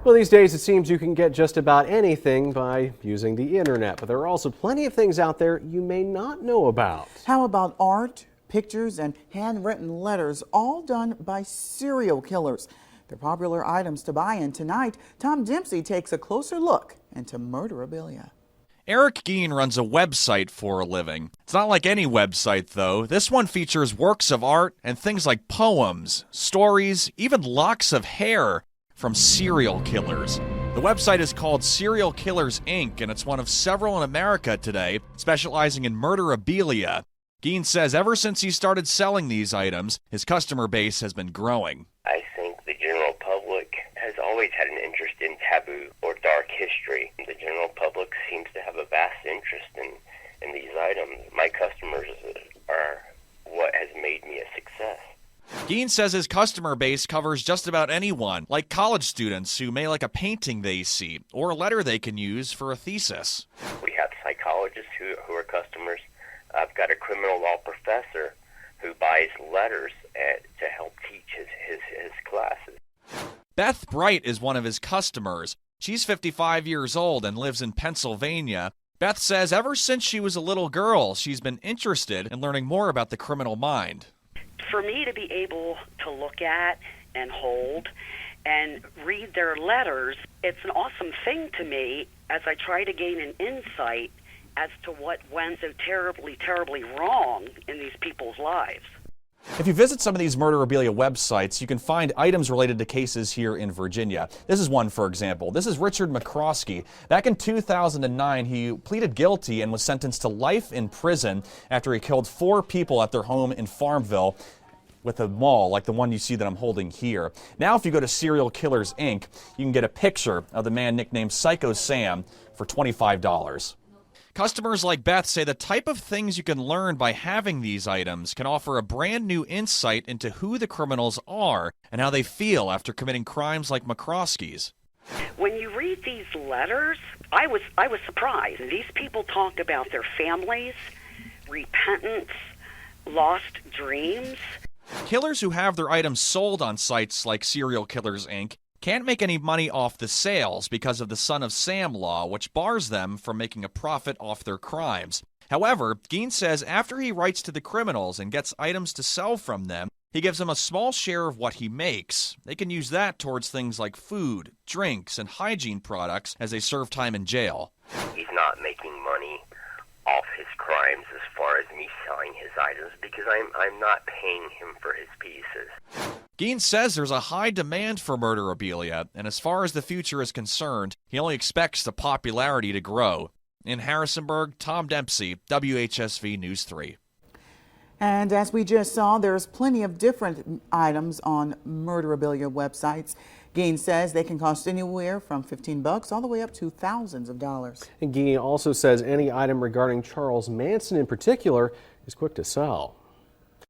Well, these days it seems you can get just about anything by using the internet, but there are also plenty of things out there you may not know about. How about art, pictures, and handwritten letters, all done by serial killers? They're popular items to buy, and tonight, Tom Dempsey takes a closer look into murderabilia. Eric Gein runs a website for a living. It's not like any website, though. This one features works of art and things like poems, stories, even locks of hair from serial killers. The website is called Serial Killers Inc., and it's one of several in America today, specializing in murderabilia. Gein says ever since he started selling these items, his customer base has been growing. I think the general public has always had an interest in taboo or dark history. The general public seems to have a vast interest in these items. My customers are what has made me a success. Gein says his customer base covers just about anyone, like college students who may like a painting they see or a letter they can use for a thesis. We have psychologists who are customers. I've got a criminal law professor who buys letters to help teach his classes. Beth Bright is one of his customers. She's 55 years old and lives in Pennsylvania. Beth says ever since she was a little girl, she's been interested in learning more about the criminal mind. For me to be able to look at and hold and read their letters, it's an awesome thing to me as I try to gain an insight as to what went so terribly, terribly wrong in these people's lives. If you visit some of these murderabilia websites, you can find items related to cases here in Virginia. This is one, for example. This is Richard McCroskey. Back in 2009, he pleaded guilty and was sentenced to life in prison after he killed 4 people at their home in Farmville with a maul like the one you see that I'm holding here. Now, if you go to Serial Killers Inc., you can get a picture of the man nicknamed Psycho Sam for $25. Customers like Beth say the type of things you can learn by having these items can offer a brand new insight into who the criminals are and how they feel after committing crimes like McCroskey's. When you read these letters, I was surprised. These people talk about their families, repentance, lost dreams. Killers who have their items sold on sites like Serial Killers Inc. can't make any money off the sales because of the Son of Sam law, which bars them from making a profit off their crimes. However, Gein says after he writes to the criminals and gets items to sell from them, he gives them a small share of what he makes. They can use that towards things like food, drinks, and hygiene products as they serve time in jail. He's not making money off his crimes as far as me selling his items because I'm not paying him for his pieces. Gein says there's a high demand for murderabilia, and as far as the future is concerned, he only expects the popularity to grow. In Harrisonburg, Tom Dempsey, WHSV News 3. And as we just saw, there's plenty of different items on murderabilia websites. Gein says they can cost anywhere from $15 all the way up to thousands of dollars. And Gein also says any item regarding Charles Manson in particular is quick to sell.